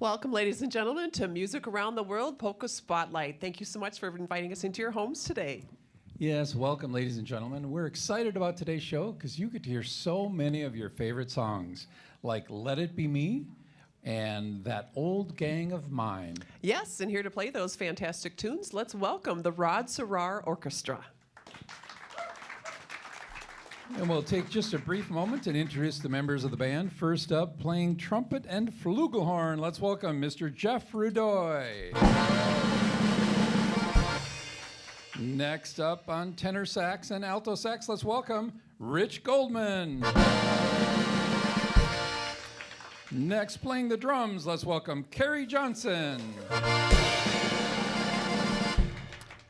Welcome, ladies and gentlemen, to Music Around the World Polka Spotlight. Thank you so much for inviting us into your homes today. Yes, welcome, ladies and gentlemen. We're excited about today's show because you get to hear so many of your favorite songs, like Let It Be Me and That Old Gang of Mine. Yes, and here to play those fantastic tunes, let's welcome the Cerar Orchestra. And we'll take just a brief moment and introduce the members of the band. First up, playing trumpet and flugelhorn, let's welcome Mr. Jeff Rudoy. Next up on tenor sax and alto sax, let's welcome Rich Goldman. Next, playing the drums, let's welcome Kerry Johnson.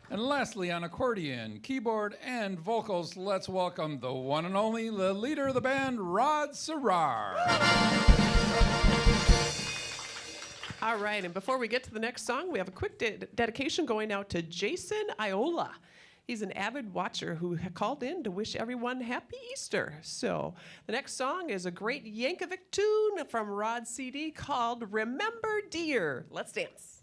And lastly, on accordion, keyboard, and vocals, let's welcome the one and only, the leader of the band, Rod Cerar. All right, and before we get to the next song, we have a quick dedication going out to Jason Iola. He's an avid watcher who called in to wish everyone happy Easter. So the next song is a great Yankovic tune from Rod's CD called Remember Dear. Let's dance.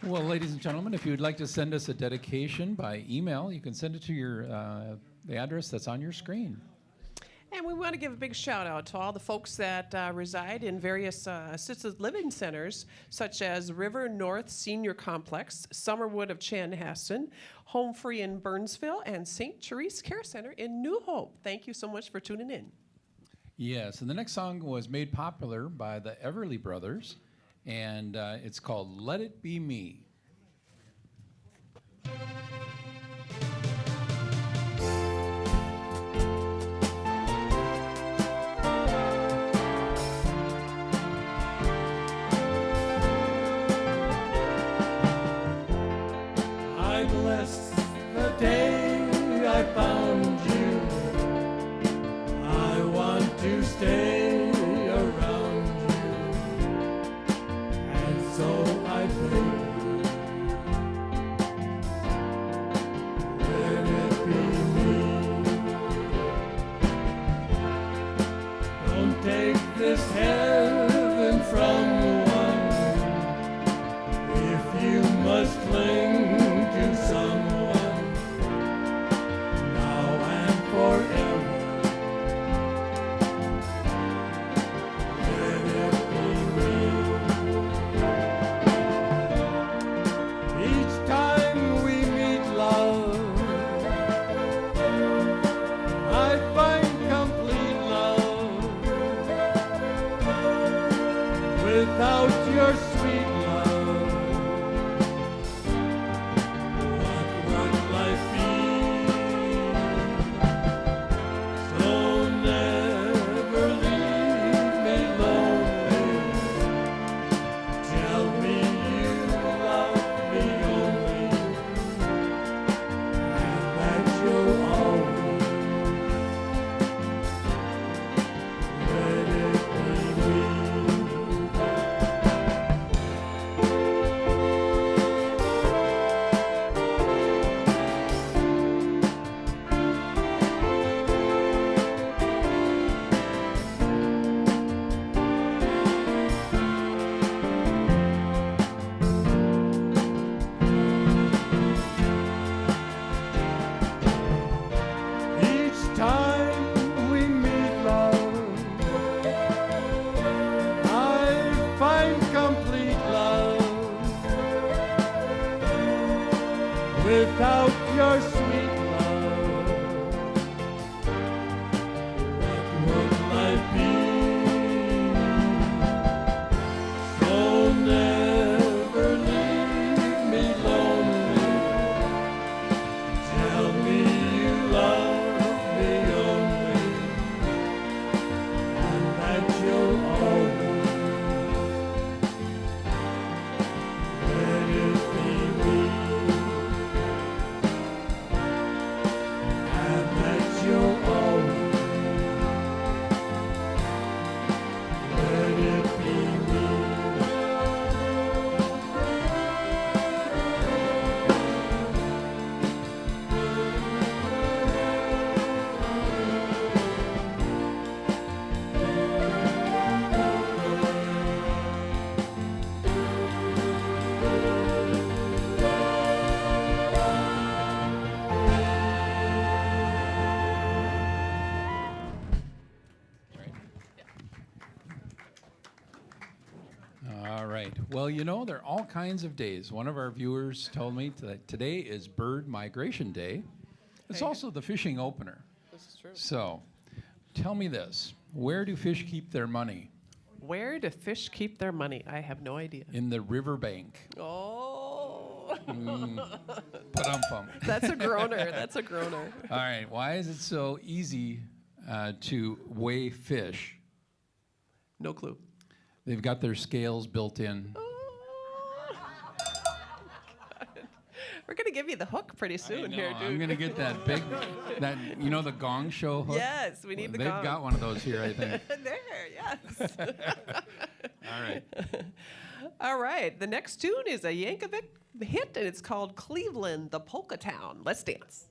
Well, ladies and gentlemen, if you would like to send us a dedication by email, you can send it to the address that's on your screen. And we want to give a big shout out to all the folks that reside in various assisted living centers, such as River North Senior Complex, Summerwood of Chanhassen, Home Free in Burnsville, and St. Therese Care Center in New Hope. Thank you so much for tuning in. Yes, and the next song was made popular by the Everly Brothers, and it's called Let It Be Me. this heaven from one? If you must cling to someone now and forever, let it be me. Each time we meet, love, I find complete love. Without your sweet love, what would life be? So never leave me lonely. Tell me you love me only, and that you'll always let it be me. Each time we meet, love, I find complete love. Without your sweet love, what would life be? So never leave me lonely. Tell me you love me only, and that you'll always let it be me, and that you'll always let it be me. All right. Well, you know, there are all kinds of days. One of our viewers told me that today is Bird Migration Day. It's Okay. also the fishing opener. This is true. So, tell me this. Where do fish keep their money? Where do fish keep their money? I have no idea. In the riverbank. Oh, Pa-dum-pum. that's a groaner. That's a groaner. All right. Why is it so easy to weigh fish? No clue. They've got their scales built in. We're gonna give you the hook pretty soon I here, know, dude. I'm gonna get that big, you know, the Gong Show hook. Yes, we need the They've gong. got one of those here, I think. There, yes. All right. All right. The next tune is a Yankovic hit, and it's called Cleveland, the Polka Town. Let's dance.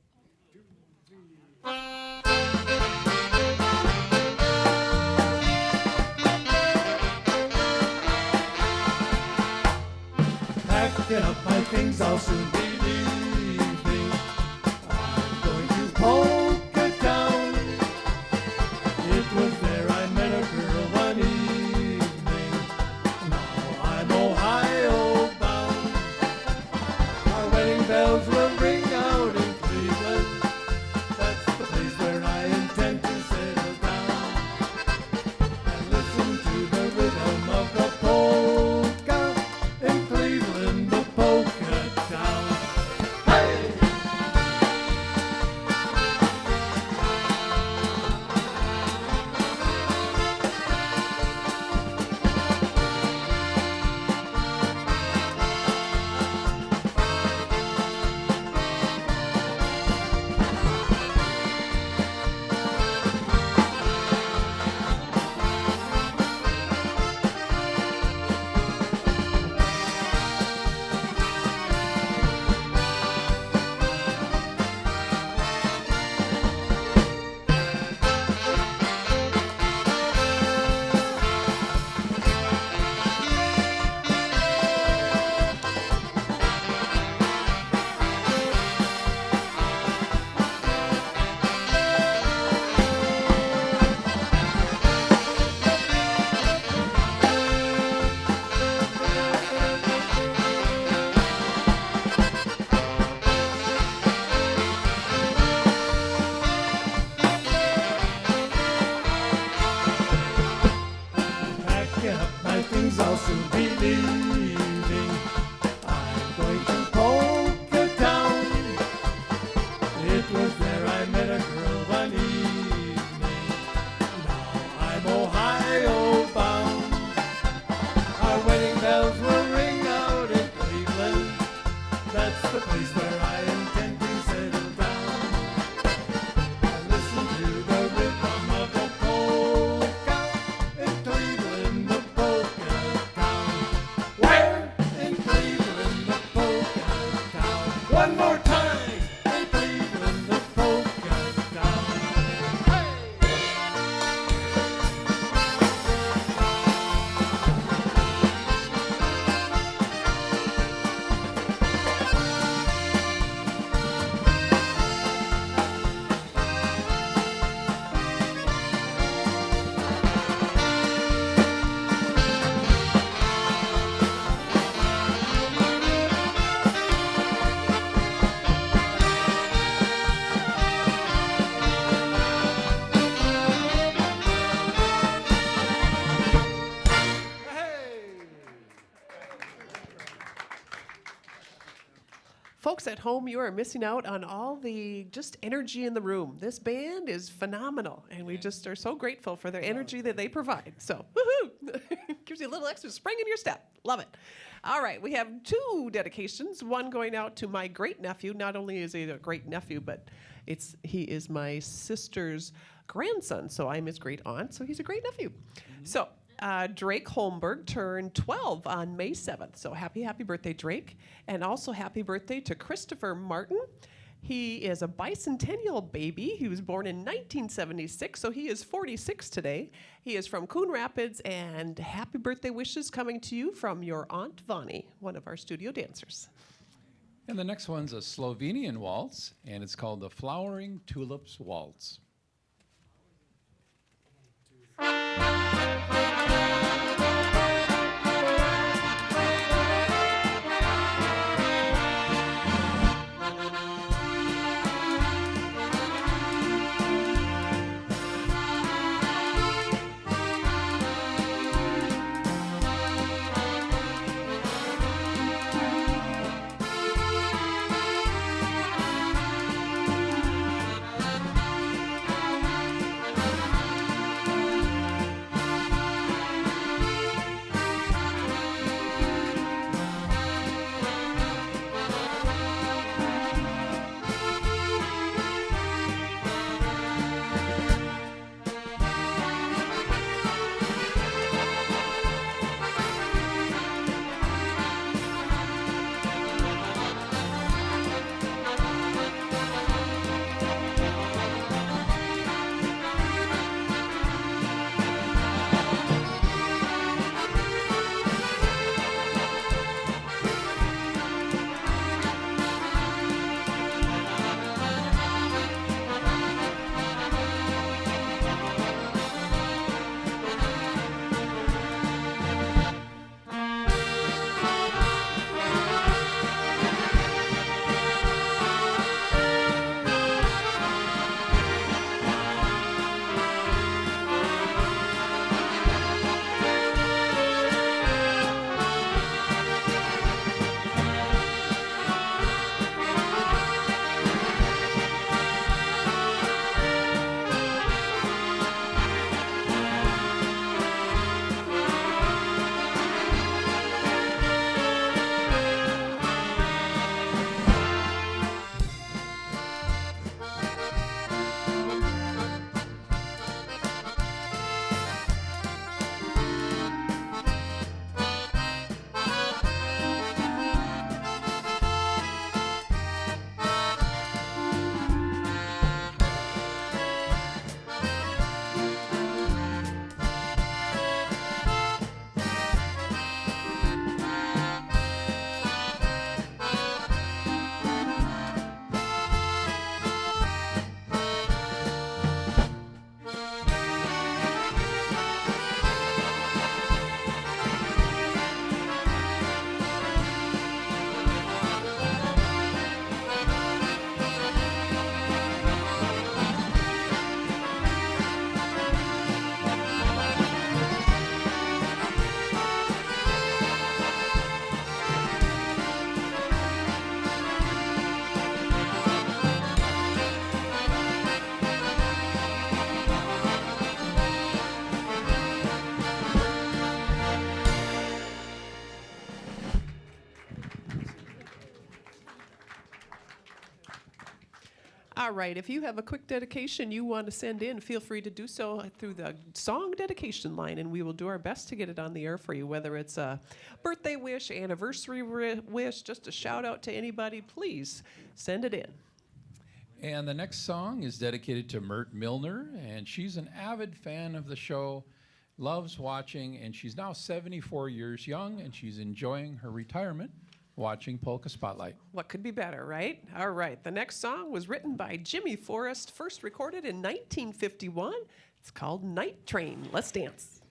Packing up my things, I'll soon be leaving. I'm going to Polka Town. It was there I met a girl one evening. Now I'm Ohio bound. Our wedding bells will ring out in Cleveland. That's the place where I intend to settle down and listen to the rhythm of the polka in Cleveland, the polka town. Folks at home, you are missing out on all the just energy in the room. This band is phenomenal, and we just are so grateful for their energy that they provide. So, woohoo! Gives you a little extra spring in your step. Love it. All right, we have 2 dedications. One going out to my great nephew. Not only is he a great nephew, but he is my sister's grandson. So I'm his great aunt. So he's a great nephew. So. Drake Holmberg turned 12 on May 7th. So happy birthday, Drake. And also happy birthday to Christopher Martin. He is a bicentennial baby. He was born in 1976, so he is 46 today. He is from Coon Rapids, and happy birthday wishes coming to you from your Aunt Vonnie, one of our studio dancers. And the next one's a Slovenian waltz, and it's called the Flowering Tulips Waltz. All right, if you have a quick dedication you want to send in, feel free to do so through the song dedication line, and we will do our best to get it on the air for you, whether it's a birthday wish, anniversary wish, just a shout out to anybody, please send it in. And the next song is dedicated to Mert Milner, and she's an avid fan of the show, loves watching, and she's now 74 years young, and she's enjoying her retirement watching Polka Spotlight. What could be better, right? All right, the next song was written by Jimmy Forrest, first recorded in 1951. It's called Night Train. Let's dance.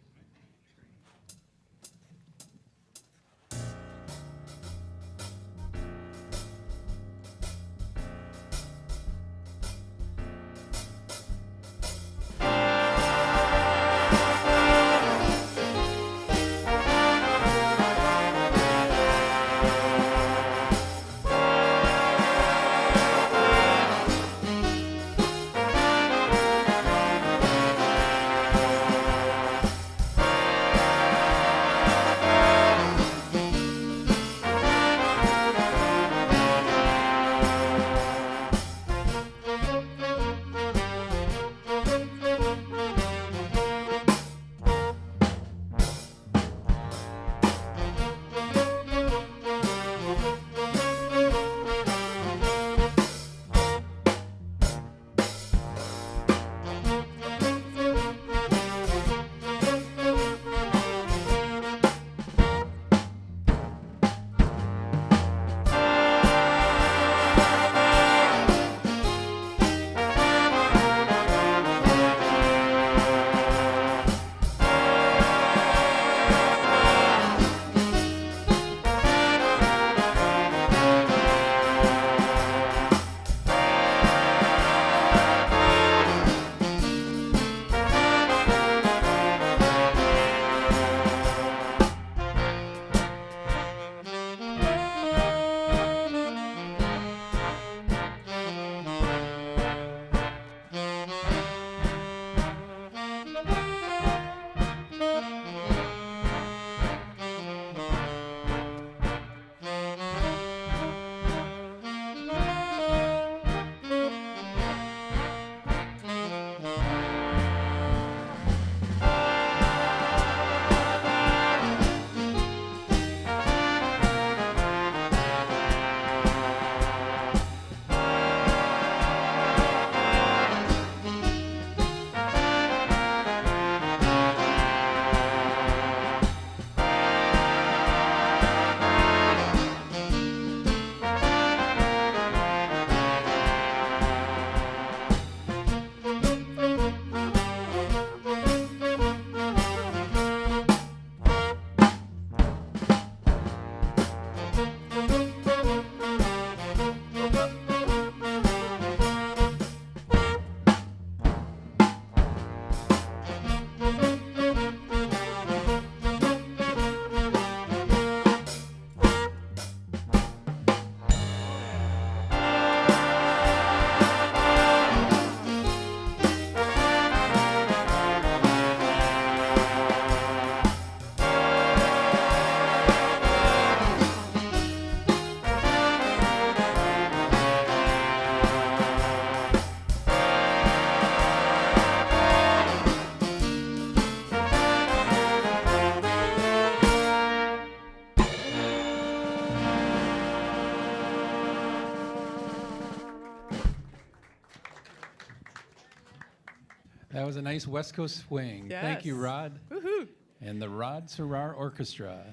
That was a nice West Coast swing. Thank you, Yes. Rod. Woohoo! And the Rod Cerar Orchestra.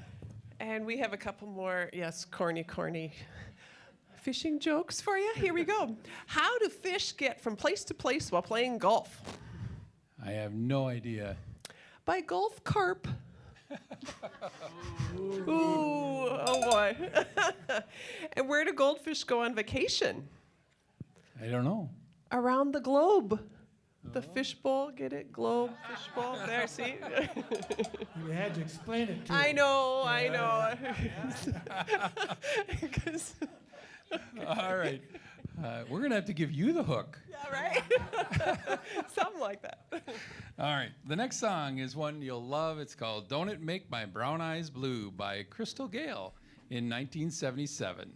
And we have a couple more, yes, corny fishing jokes for you. Here we go. How do fish get from place to place while playing golf? I have no idea. By golf carp. Ooh, oh boy. And where do goldfish go on vacation? I don't know. Around the globe. The fishbowl, get it? Globe, fishbowl. There, see? You had to explain it to I him. know. 'Cause- All right. We're going to have to give you the hook. yeah, right? Something like that. All right. The next song is one you'll love. It's called Don't It Make My Brown Eyes Blue by Crystal Gale in 1977.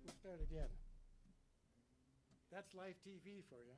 We'll start again. That's live TV for you.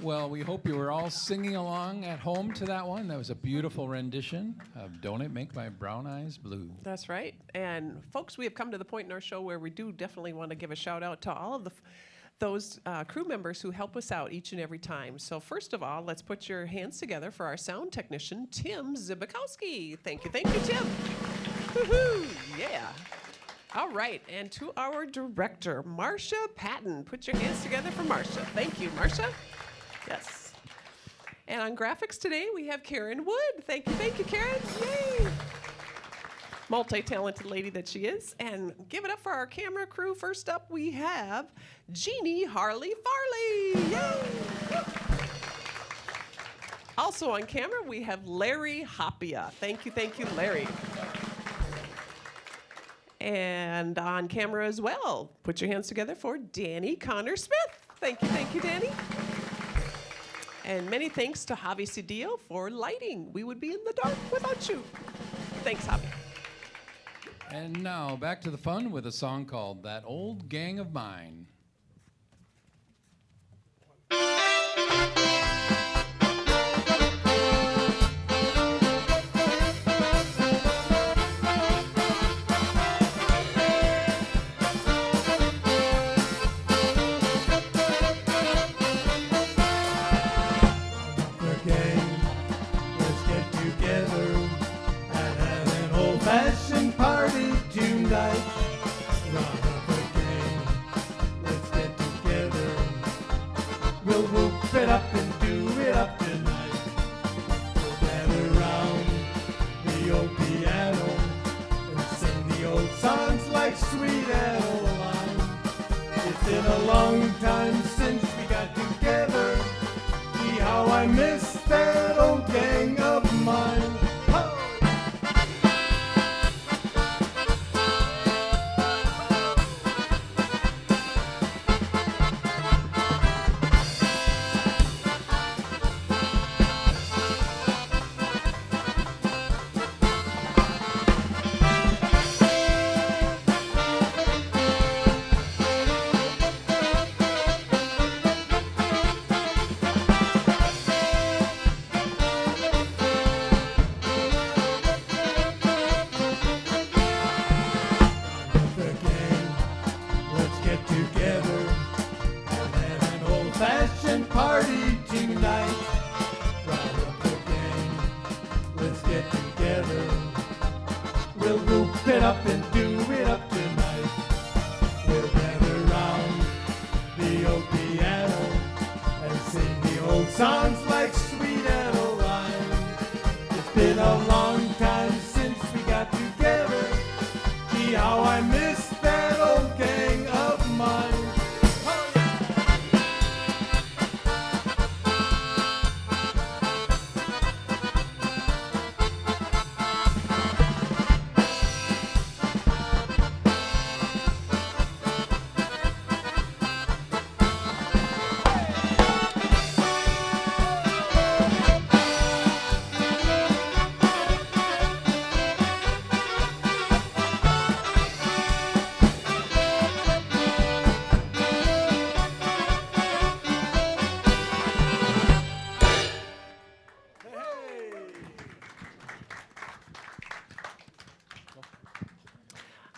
Well, we hope you were all singing along at home to that one. That was a beautiful rendition of Don't It Make My Brown Eyes Blue. That's right. And folks, we have come to the point in our show where we do definitely want to give a shout out to all of those crew members who help us out each and every time. So first of all, let's put your hands together for our sound technician, Tim Zibikowski. Thank you, Tim. Woohoo! Yeah. All right, and to our director, Marcia Patton. Put your hands together for Marcia. Thank you, Marcia. Yes. And on graphics today, we have Karen Wood. Thank you, Karen. Yay! Multi-talented lady that she is. And give it up for our camera crew. First up, we have Jeannie Harley Farley. Yay! Also on camera, we have Larry Hoppia. Thank you, Larry. And on camera as well, put your hands together for Danny Connor Smith. Thank you, Danny. And many thanks to Javi Cedillo for lighting. We would be in the dark without you. Thanks, Javi. And now back to the fun with a song called That Old Gang of Mine. It up and do it up tonight. We'll gather round the old piano and sing the old songs like Sweet Adeline. It's been a long time since we got together. See how I miss that old gang of mine.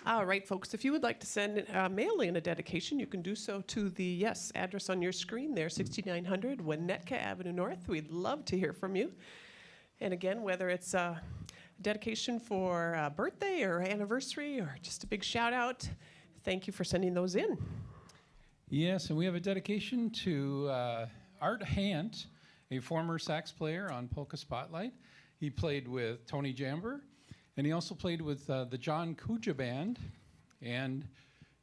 All right, folks, if you would like to send mail in a dedication, you can do so to the, address on your screen there, 6900 Winnetka Avenue North. We'd love to hear from you. And again, whether it's a dedication for a birthday or anniversary or just a big shout out, thank you for sending those in. Yes, and we have a dedication to Art Hant, a former sax player on Polka Spotlight. He played with Tony Jamber, and he also played with the John Kuja Band. And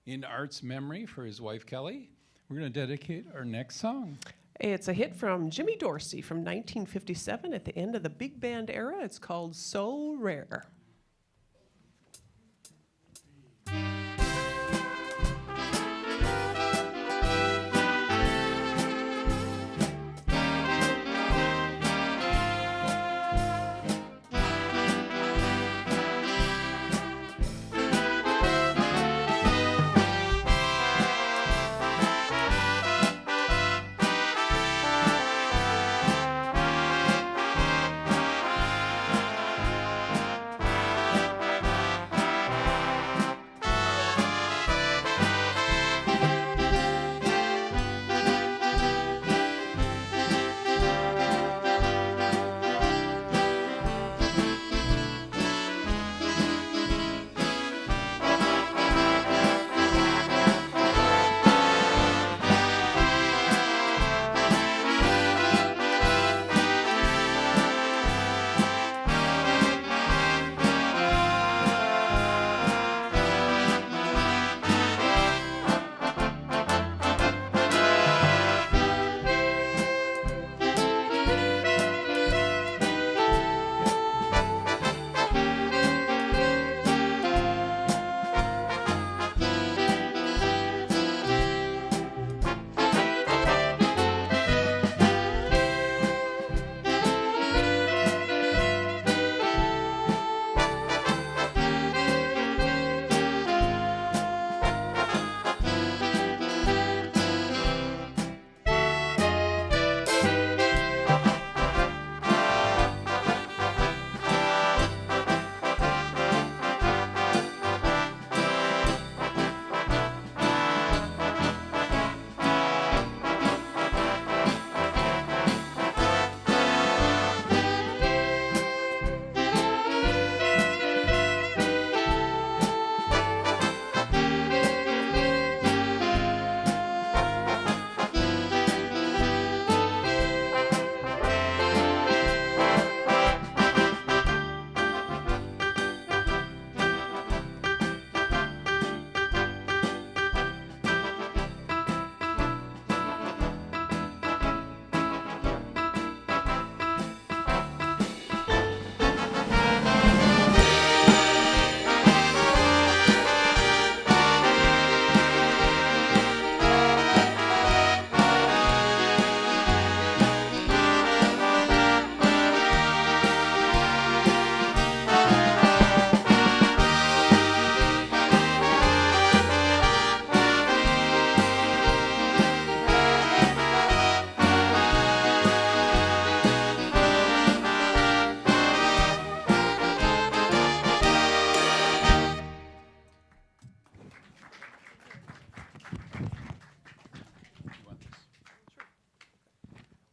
in Art's memory for his wife, Kelly, we're going to dedicate our next song. It's a hit from Jimmy Dorsey from 1957 at the end of the big band era. It's called So Rare.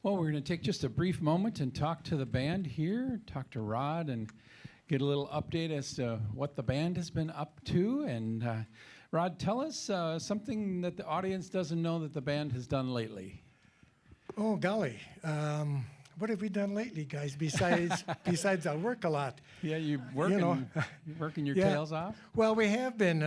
Well, we're going to take just a brief moment and talk to the band here, talk to Rod, and get a little update as to what the band has been up to. And Rod, tell us something that the audience doesn't know that the band has done lately. Oh, golly. What have we done lately, guys, besides I work a lot? Yeah, you're working your Yeah. tails off? Well, we have been,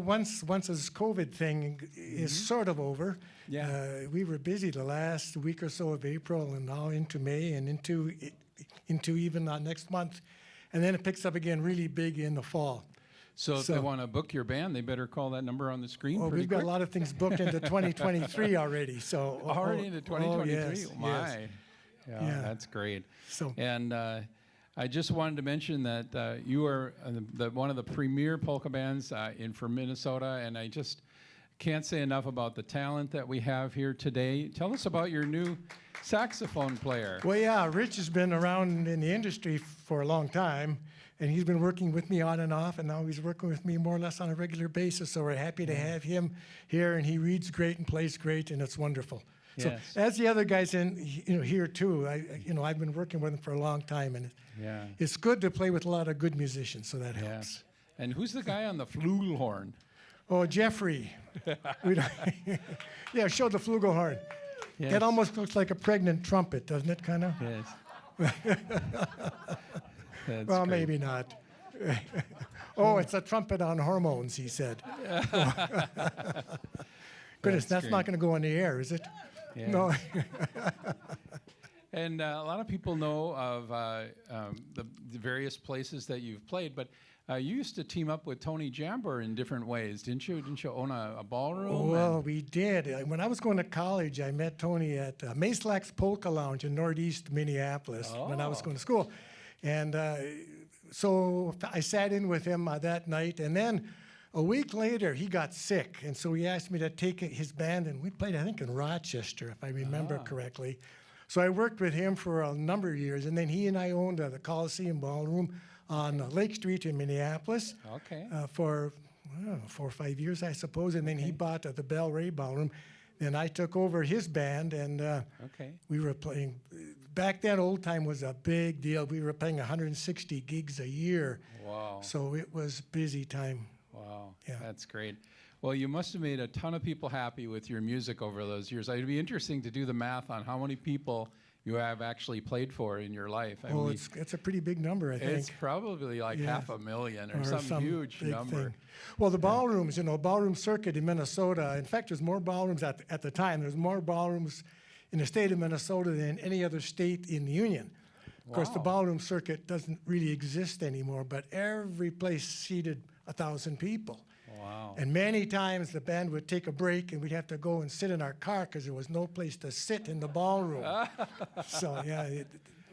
once this COVID thing is sort of over, Yeah. we were busy the last week or so of April and now into May and into even next month. And then it picks up again really big in the fall. So if they want to book your band, they better call that number on the screen Oh, pretty we've got quick. a lot of things booked into 2023 already. So Already into 2023? yes, Oh, my. yes. Yeah, that's great. So And I just wanted to mention that you are one of the premier polka bands from Minnesota, and I just can't say enough about the talent that we have here today. Tell us about your new saxophone player. well, yeah, Rich has been around in the industry for a long time, and he's been working with me on and off, and now he's working with me more or less on a regular basis. So we're happy to have him here, and he reads great and plays great, and it's wonderful. So Yes. as the other guys in here too, I've been working with him for a long time, and Yeah. it's good to play with a lot of good musicians. So that Yeah. helps. And who's the guy on the flugelhorn? Oh, Jeffrey. Yeah, show the flugelhorn. Yes. That almost looks like a pregnant trumpet, doesn't it, kind of? Yes. That's Well, great. maybe not. Oh, it's a trumpet on hormones, he said. Goodness, that's not great. going to go on the air, is it? Yeah. No. And a lot of people know of the various places that you've played, but you used to team up with Tony Jambor in different ways, didn't you? Didn't you own a ballroom? Well, we did. When I was going to college, I met Tony at Mayslack's Polka Lounge in Northeast Minneapolis when I was Oh. going to school. And so I sat in with him that night, and then a week later, he got sick, and so he asked me to take his band, and we played, I think, in Rochester, if I remember correctly. So I worked with him for a number of years, and then he and I owned the Coliseum Ballroom on Lake Street in Minneapolis Okay. for I don't know, 4 or 5 years, I suppose, and then he bought the Bell Ray Ballroom. Then I took over his band, and Okay. we were playing. Back then, old time was a big deal. We were playing 160 gigs a year, Wow. so it was busy time. Wow. Yeah. That's great. Well, you must have made a ton of people happy with your music over those years. It'd be interesting to do the math on how many people you have actually played for in your life. I Oh, mean, it's a pretty big number, I it's think. probably like Yeah. 500,000 or some huge big number. thing. Well, the ballrooms, ballroom circuit in Minnesota. In fact, there's more ballrooms at the time. There's more ballrooms in the state of Minnesota than any other state in the union. Of course, the Wow. ballroom circuit doesn't really exist anymore, but every place seated 1,000 people. Wow. And many times the band would take a break and we'd have to go and sit in our car because there was no place to sit in the ballroom. So yeah,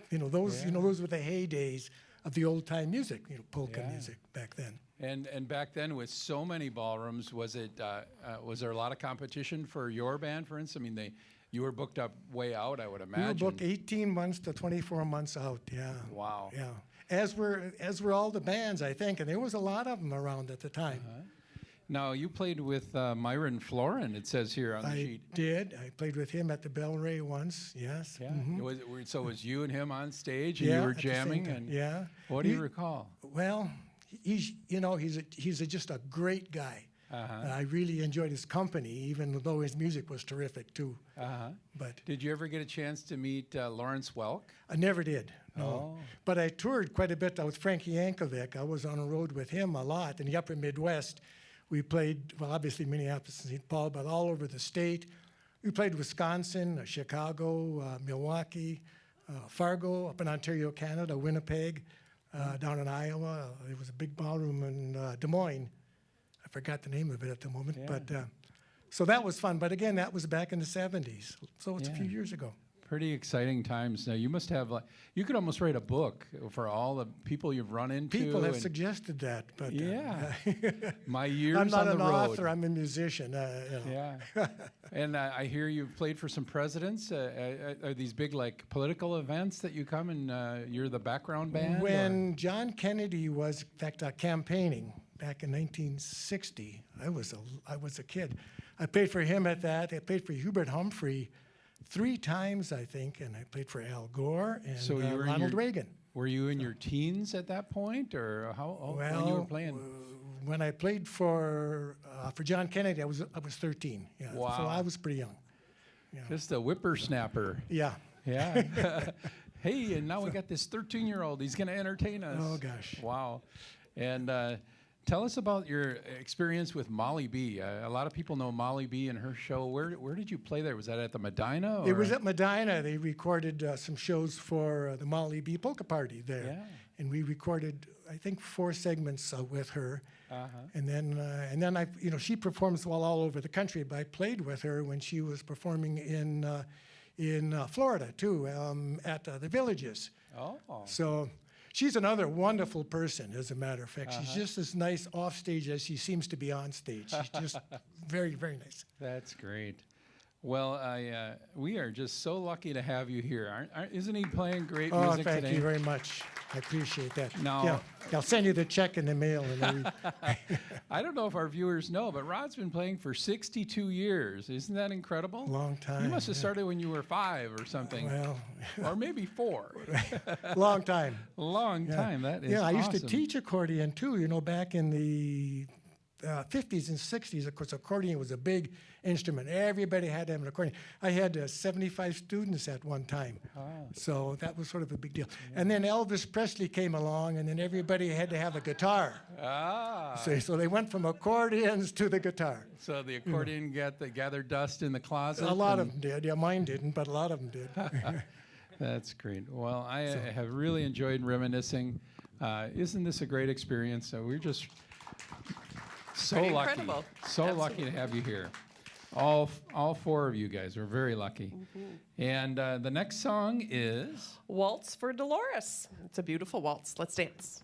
those were the heydays of the old time music, polka Yeah. music back then. And back then, with so many ballrooms, was there a lot of competition for your band, for instance? I mean, you were booked up way out, I would We were imagine. booked 18 months to 24 months out. Yeah. Wow. Yeah. As were all the bands, I think, and there was a lot of them around at the time. Now, you played with Myron Florin, it says here on the I sheet. did. I played with him at the Bell Ray once. Yes. Yeah. Mhm. So it was you and him on stage, and Yeah, you were at the same jamming. time. And Yeah. what do you He- recall? Well, he's just a great guy. I really enjoyed his company, even though his music was terrific too. But Did you ever get a chance to meet Lawrence Welk? I never did. No. Oh. But I toured quite a bit with Frankie Yankovic. I was on the road with him a lot in the upper Midwest. We played, well, obviously Minneapolis and St. Paul, but all over the state. We played Wisconsin, Chicago, Milwaukee, Fargo, up in Ontario, Canada, Winnipeg, down in Iowa. There was a big ballroom in Des Moines. I forgot the name of it at the moment, Yeah. but so that was fun. But again, that was back in the 70s, so it's a few Yeah. years ago. Pretty exciting times. Now, you must have, you could almost write a book for all the people you've run into. People have and suggested that, but Yeah. My years I'm not on an the road. author. I'm a musician. Yeah. And I hear you've played for some presidents. Are these big, like, political events that you come and you're the background band? or- When John Kennedy was, in fact, campaigning back in 1960, I was a kid. I played for him at that. I played for Hubert Humphrey 3 times, I think, and I played for Al Gore and So you were in Ronald your- Reagan. Were you in your teens at that point, or when you were playing? When I played for John Kennedy, I was 13. Yeah, so Wow. I was pretty young. Just a whippersnapper. Yeah. Yeah. Hey, and now we got this 13-year-old. He's going to entertain us. Oh, gosh. Wow. And tell us about your experience with Molly B. A lot of people know Molly B and her show. Where did you play there? Was that at the Medina? It was at Medina. They recorded some shows for the Molly B Polka Party there. Yeah. And we recorded, I think, 4 segments with her. Uh-huh. And then I, she performs all over the country. But I played with her when she was performing in Florida too, at the Villages. Oh. So she's another wonderful person, as a matter of fact. She's just as nice off stage as she seems to be on stage. She's just very, very nice. That's great. Well, we are just so lucky to have you here. Isn't he playing great Oh, music thank today? you very much. I appreciate that. No. Yeah, I'll send you the check in the mail. I don't know if our viewers know, but Rod's been playing for 62 years. Isn't that incredible? Long time. You must have yeah. started when you were 5 or something, Well, or maybe 4. long time. Long Yeah. time. That is Yeah, I used to awesome. teach accordion too, back in the 50s and 60s. Of course, accordion was a big instrument. Everybody had to have an accordion. I had 75 students at one time. So that was sort of a big deal. And then Elvis Presley came along, and then everybody had to have a guitar. So they went from accordions to the guitar. So the accordion gathered dust in the closet? A lot of them did. Yeah, mine didn't, but a lot of them did. That's great. Well, I have really enjoyed reminiscing. Isn't this a great experience? We're just so Pretty lucky. incredible. So lucky to have you here. All 4 of you guys are very lucky. And the next song is... Waltz for Dolores. It's a beautiful waltz. Let's dance.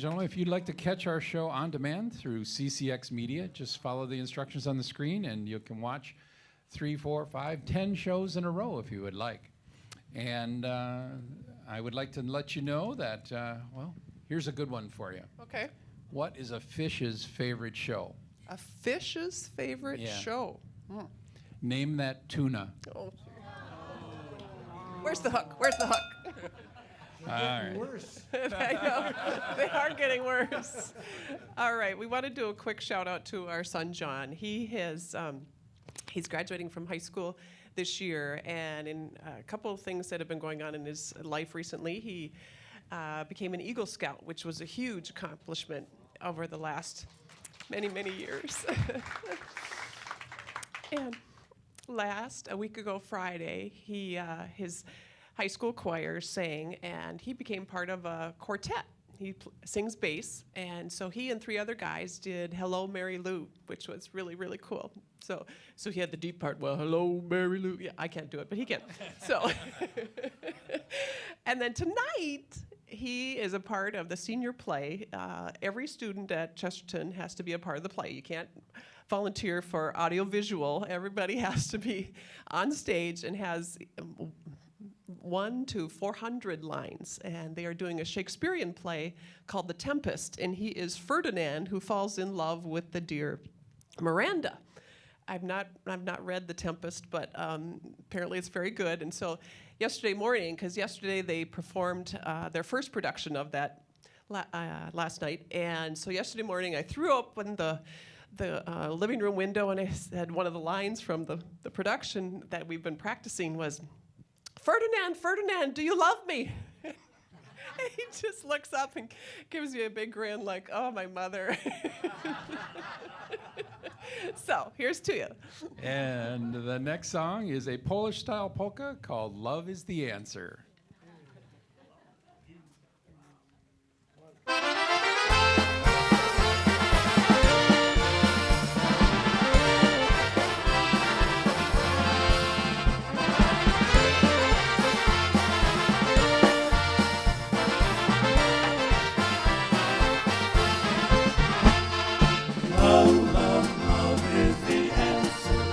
gentlemen, if you'd like to catch our show on demand through CCX Media, just follow the instructions on the screen and you can watch 3, 4, 5, 10 shows in a row if you would like. And I would like to let you know that, well, here's a good one for you. Okay. What is a fish's favorite show? A fish's favorite Yeah. show. Name that tuna. Oh. Where's the hook? Where's the hook? All right. Worse. I know. They are getting worse. All right. We want to do a quick shout out to our son, John. He's graduating from high school this year, and in a couple of things that have been going on in his life recently, he became an Eagle Scout, which was a huge accomplishment over the last many, many years. And a week ago Friday, his high school choir sang, and he became part of a quartet. He sings bass, and so he and 3 other guys did "Hello, Mary Lou," which was really, really cool. So he had the deep part. Well, hello, Mary Lou. Yeah, I can't do it, but he can. So, and then tonight he is a part of the senior play. Every student at Chesterton has to be a part of the play. You can't volunteer for audiovisual. Everybody has to be on stage and has 1 to 400 lines, and they are doing a Shakespearean play called The Tempest, and he is Ferdinand who falls in love with the dear Miranda. I've not read The Tempest, but apparently it's very good. And so yesterday morning, because yesterday they performed their first production of that last night, and so yesterday morning I threw open the living room window and I said one of the lines from the production that we've been practicing was, "Ferdinand, Ferdinand, do you love me?" And he just looks up and gives me a big grin like, "Oh, my mother." So, here's to you. And the next song is a Polish-style polka called "Love is the Answer." Love, love, love is the answer.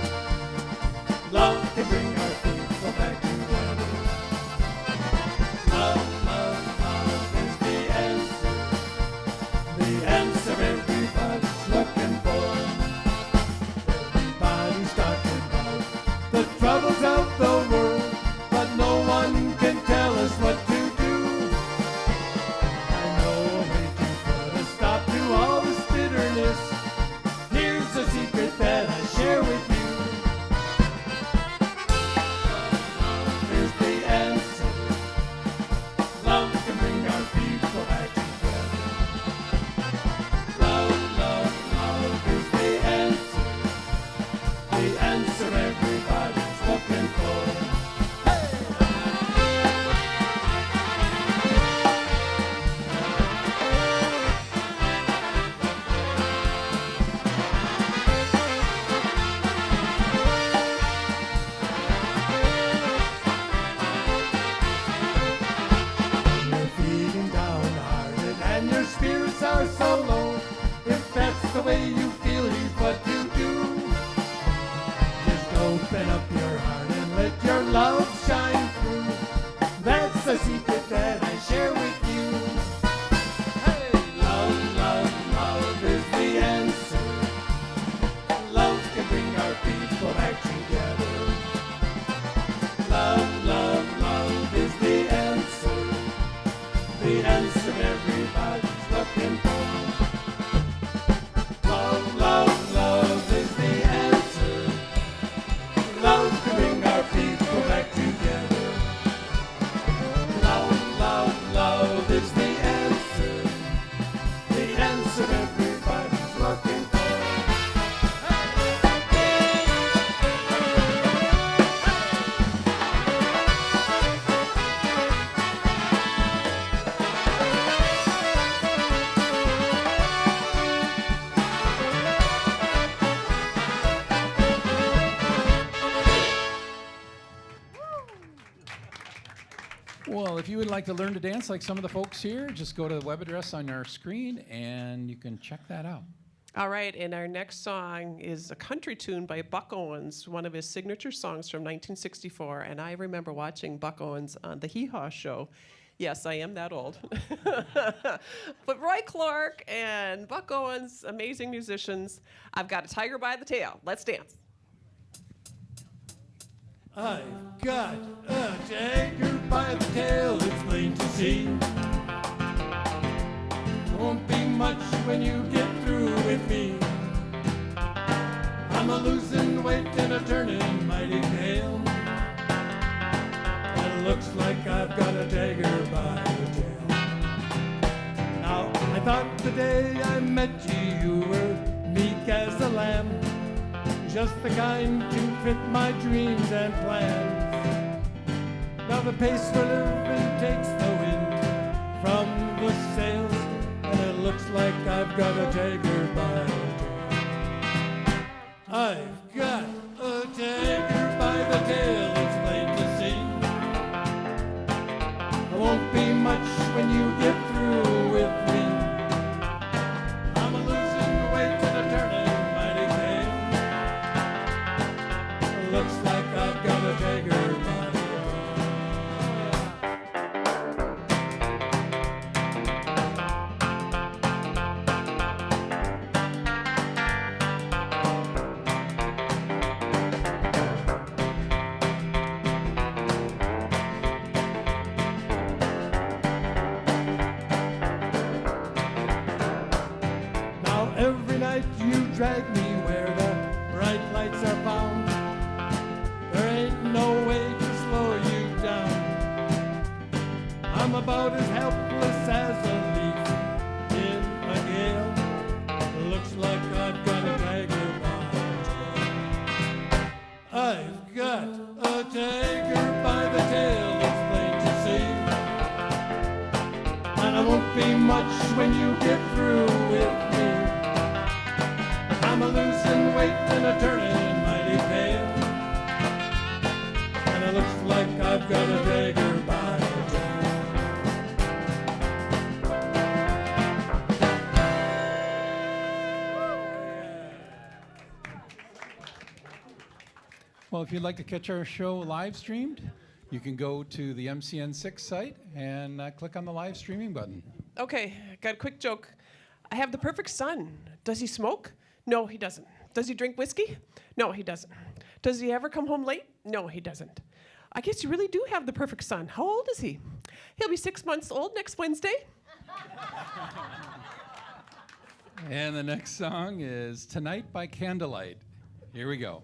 Love can bring our people back together. Love, love, love is the answer. The answer everybody's looking for. Everybody's talking about the troubles of the world, but no one can tell us what to do. I know a way to put a stop to all this bitterness. Here's a secret that I share with you. Love is the answer. Love can bring our people back together. Love, love, love is the answer. The answer everybody's looking for. You're feeling downhearted and your spirits are so low. If that's the way you feel, here's what to do. Just open up your heart and let your love shine through. That's the secret that I share with you. Hey, love, love, love is the answer. Love can bring our people back together. Love, love, love is the answer. The answer everybody's looking for. Love, love, love is the answer. Love can bring our people back together. Love, love, love is the answer. The answer everybody's looking for. Well, Well, if you would like to learn to dance like some of the folks here, just go to the web address on our screen and you can check that out. All right, and our next song is a country tune by Buck Owens, one of his signature songs from 1964. And I remember watching Buck Owens on the Hee Haw Show. Yes, I am that old. But Roy Clark and Buck Owens, amazing musicians. I've got a tiger by the tail. Let's dance. I've got a tiger by the tail, it's plain to see. Won't be much when you get through with me. I'm a losing weight and a turning mighty pale. It looks like I've got a tiger by the tail. Now, I thought the day I met you were meek as a lamb, just the kind to fit my dreams and plans. Now the pace we're living takes the wind from the sails, and it looks like I've got a tiger by the tail. I've got a tiger by the tail, it's plain to see. There won't be much when you get through with me. I'm a losing weight and a turning mighty pale. Looks like I've got a tiger by the tail. Now every night you drag me where the bright lights are found. There ain't no way to slow you down. I'm about as helpless as a leaf in a gale. Looks like I've got a tiger by the tail. I've got a tiger by the tail, it's plain to see. And I won't be much when you get through with me. I'm a losing weight and a turning mighty pale. And it looks like I've got a tiger by the tail. Well, if you'd like to catch our show live streamed, you can go to the MCN6 site and click on the live streaming button. Okay, got a quick joke. I have the perfect son. Does he smoke? No, he doesn't. Does he drink whiskey? No, he doesn't. Does he ever come home late? No, he doesn't. I guess you really do have the perfect son. How old is he? He'll be 6 months old next Wednesday. And the next song is Tonight by Candlelight. Here we go.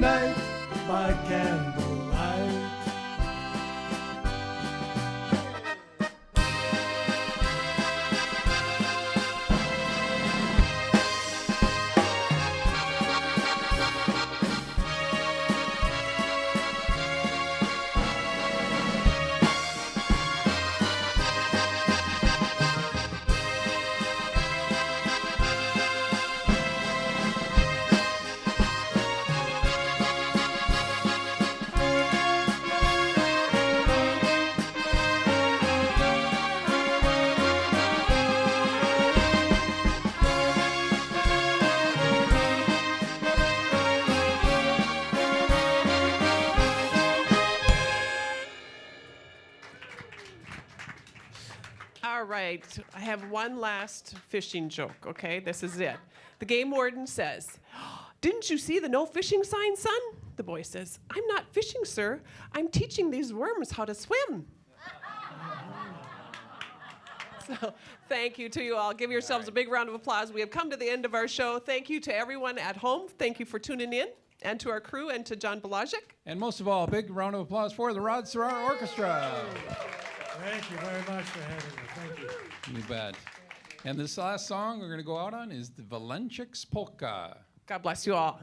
night by candlelight. All right, I have one last fishing joke, okay? This is it. The game warden says, "Didn't you see the no fishing sign, son?" The boy says, "I'm not fishing, sir. I'm teaching these worms how to swim." So thank you to you all. Give yourselves a big round of applause. We have come to the end of our show. Thank you to everyone at home. Thank you for tuning in, and to our crew, and to John Belagic. And most of all, a big round of applause for the Cerar Orchestra. Thank you very much for having me. Thank you. You bet. And this last song we're going to go out on is the Valencics Polka. God bless you all.